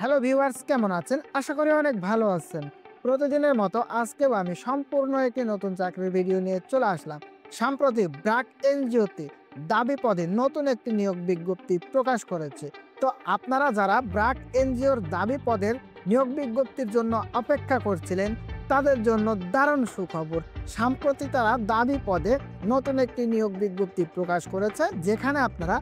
Hello viewers, কেমন আছেন? আশা করি অনেক ভালো আছেন। প্রতিদিনের মতো আজকেও আমি সম্পূর্ণ একটি নতুন চাকরির ভিডিও নিয়ে চলে আসলাম। সম্প্রতি ব্র্যাক এনজিওতে দাবি পদে নতুন একটি নিয়োগ বিজ্ঞপ্তি প্রকাশ করেছে। তো আপনারা যারা ব্র্যাক এনজিওর দাবি পদের নিয়োগ বিজ্ঞপ্তির জন্য অপেক্ষা করছিলেন, তাদের জন্য দারুণ সুখবর। সম্প্রতি তারা দাবি পদে নতুন একটি নিয়োগ বিজ্ঞপ্তি প্রকাশ করেছে, যেখানে আপনারা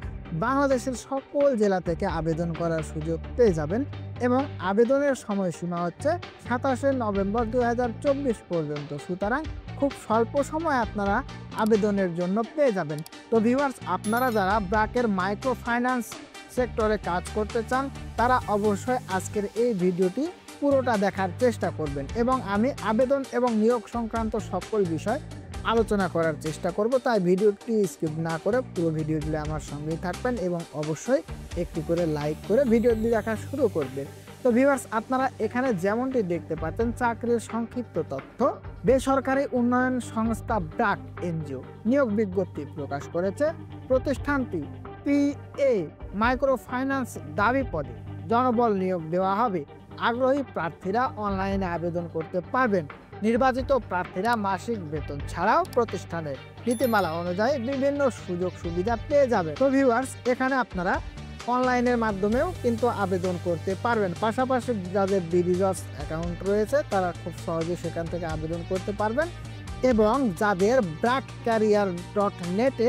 বাংলাদেশের সকল জেলা থেকে আবেদন করার সুযোগ পেয়ে যাবেন এবং আবেদনের সময়সীমা হচ্ছে ২৭শে নভেম্বর ২০২৪ পর্যন্ত। সুতরাং খুব স্বল্প সময় আপনারা আবেদনের জন্য পেয়ে যাবেন। তো ভিউয়ার্স, আপনারা যারা ব্র্যাকের মাইক্রো ফাইন্যান্স সেক্টরে কাজ করতে চান, তারা অবশ্যই আজকের এই ভিডিওটি পুরোটা দেখার চেষ্টা করবেন এবং আমি আবেদন এবং নিয়োগ সংক্রান্ত সকল বিষয় আলোচনা করার চেষ্টা করব। তাই ভিডিওটি স্কিপ না করে পুরো ভিডিও জুড়ে আমার সঙ্গেই থাকবেন এবং অবশ্যই একটি করে লাইক করে ভিডিওটি দেখা শুরু করবেন। তো ভিউয়ার্স, আপনারা এখানে যেমনটি দেখতে পাচ্ছেন, চাকরির সংক্ষিপ্ত তথ্য। বেসরকারি উন্নয়ন সংস্থা ব্র্যাক এনজিও নিয়োগ বিজ্ঞপ্তি প্রকাশ করেছে। প্রতিষ্ঠানটি পিএ মাইক্রো ফাইন্যান্স দাবি পদে জনবল নিয়োগ দেওয়া হবে। আগ্রহী প্রার্থীরা অনলাইনে আবেদন করতে পারবেন। নির্বাচিত প্রার্থীরা মাসিক বেতন ছাড়াও প্রতিষ্ঠানের নীতিমালা অনুযায়ী বিভিন্ন সুযোগ সুবিধা পেয়ে যাবে। তো ভিউয়ার্স, এখানে আপনারা অনলাইনের মাধ্যমেও কিন্তু আবেদন করতে পারবেন। পাশাপাশি যাদের বিডিজবস অ্যাকাউন্ট রয়েছে, তারা খুব সহজে সেখান থেকে আবেদন করতে পারবেন এবং যাদের ব্র্যাক ক্যারিয়ার ডট নেটে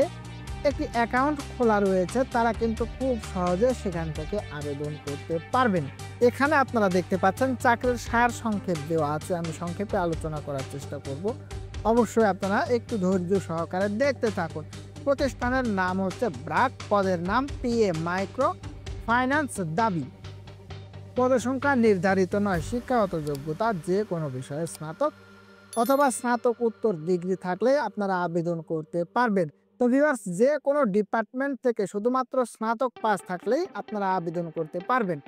একটি অ্যাকাউন্ট খোলা রয়েছে, তারা কিন্তু খুব সহজে সেখান থেকে আবেদন করতে পারবেন। এখানে আপনারা দেখতে পাচ্ছেন চাকরির সার সংক্ষেপ দেওয়া আছে। আমি সংক্ষেপে আলোচনা করার চেষ্টা করব। অবশ্যই আপনারা একটু ধৈর্য সহকারে দেখতে থাকুন। প্রতিষ্ঠানের নাম হচ্ছে ব্র্যাক, পদের নাম পিএ মাইক্রো ফাইন্যান্স দাবি। পদের সংখ্যা নির্ধারিত নয়। শিক্ষাগত যোগ্যতা যে কোনো বিষয়ে স্নাতক অথবা স্নাতকোত্তর ডিগ্রি থাকলে আপনারা আবেদন করতে পারবেন। তো ভিউয়ার্স, যে কোনো ডিপার্টমেন্ট থেকে শুধুমাত্র স্নাতক পাস থাকলেই আপনারা আবেদন করতে পারবেন।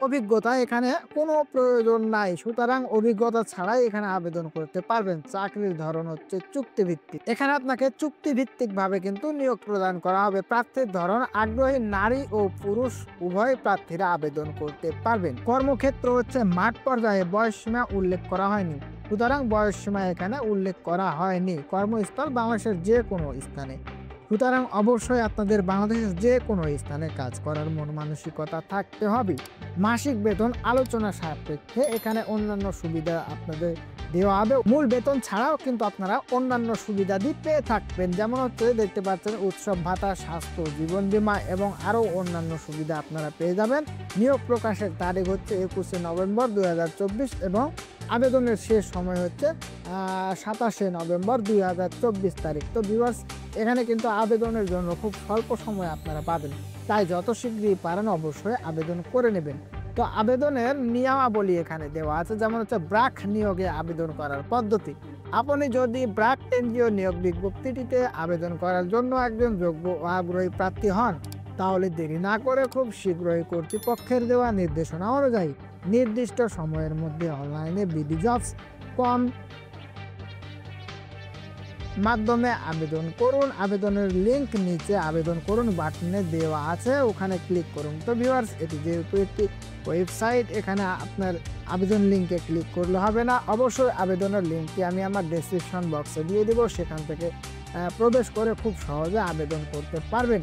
অভিজ্ঞতা এখানে কোনো প্রয়োজন নাই, সুতরাং অভিজ্ঞতা ছাড়াই এখানে আবেদন করতে পারবেন। চাকরির ধরন হচ্ছে চুক্তিভিত্তিক। এখানে আপনাকে চুক্তিভিত্তিক ভাবে কিন্তু নিয়োগ প্রদান করা হবে। প্রার্থীর ধরন আগ্রহী নারী ও পুরুষ উভয় প্রার্থীরা আবেদন করতে পারবেন। কর্মক্ষেত্র হচ্ছে মাঠ পর্যায়ে, বয়সসীমা উল্লেখ করা হয়নি, সুতরাং বয়সসীমা এখানে উল্লেখ করা হয়নি। কর্মস্থল বাংলাদেশের যে কোনো স্থানে, সুতরাং অবশ্যই আপনাদের বাংলাদেশের যে কোনো স্থানে কাজ করার মন মানসিকতা থাকতে হবে। মাসিক বেতন আলোচনা সাপেক্ষে এখানে অন্যান্য সুবিধা আপনাদের দেওয়া হবে। মূল বেতন ছাড়াও কিন্তু আপনারা অন্যান্য সুবিধাদি পেয়ে থাকবেন, যেমন হচ্ছে দেখতে পাচ্ছেন উৎসব ভাতা, স্বাস্থ্য, জীবন বীমা এবং আরও অন্যান্য সুবিধা আপনারা পেয়ে যাবেন। নিয়োগ প্রকাশের তারিখ হচ্ছে ২১শে নভেম্বর ২০২৪ এবং আবেদনের শেষ সময় হচ্ছে ২৭শে নভেম্বর ২০২৪ তারিখ। তো ভিউয়ার্স, এখানে কিন্তু আবেদনের জন্য খুব স্বল্প সময় আপনারা পাবেন, তাই যত শীঘ্রই পারেন অবশ্যই আবেদন করে নেবেন। তো আবেদনের নিয়মাবলী এখানে দেওয়া আছে, যেমন হচ্ছে ব্র্যাক নিয়োগে আবেদন করার পদ্ধতি। আপনি যদি ব্র্যাক এনজিও নিয়োগ বিজ্ঞপ্তিটিতে আবেদন করার জন্য একজন যোগ্য ও আগ্রহী প্রার্থী হন, তাহলে দেরি না করে খুব শীঘ্রই কর্তৃপক্ষের দেওয়া নির্দেশনা অনুযায়ী নির্দিষ্ট সময়ের মধ্যে অনলাইনে বিডিজবস কম মাধ্যমে আবেদন করুন। আবেদনের লিংক নিচে আবেদন করুন বাটনে দেওয়া আছে, ওখানে ক্লিক করুন। তো ভিউয়ার্স, এটি যেহেতু একটি ওয়েবসাইট, এখানে আপনার আবেদন লিংকে ক্লিক করলে হবে না। অবশ্যই আবেদনের লিংকটি আমি আমার ডেসক্রিপশন বক্সে দিয়ে দেবো, সেখান থেকে প্রবেশ করে খুব সহজে আবেদন করতে পারবেন।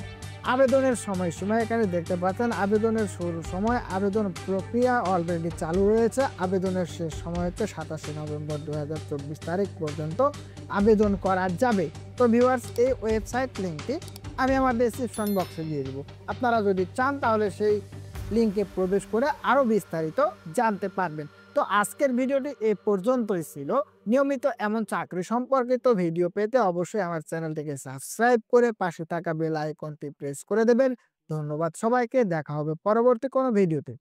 আবেদনের সময়সীমা এখানে দেখতে পাচ্ছেন। আবেদনের শুরুর সময়, আবেদন প্রক্রিয়া অলরেডি চালু রয়েছে। আবেদনের শেষ সময় হচ্ছে ২৭শে নভেম্বর ২০২৪ তারিখ পর্যন্ত আবেদন করা যাবে। তো ভিউয়ার্স, এই ওয়েবসাইট লিঙ্কটি আমি আমার ডেসক্রিপশন বক্সে দিয়ে দেবো। আপনারা যদি চান তাহলে সেই লিঙ্কে প্রবেশ করে আরও বিস্তারিত জানতে পারবেন। তো আজকের ভিডিওটি এ পর্যন্তই ছিল। নিয়মিত এমন চাকরি সম্পর্কিত ভিডিও পেতে অবশ্যই আমার চ্যানেলটিকে সাবস্ক্রাইব করে পাশে থাকা বেল আইকনটি প্রেস করে দেবেন। ধন্যবাদ সবাইকে। দেখা হবে পরবর্তী কোনো ভিডিওতে।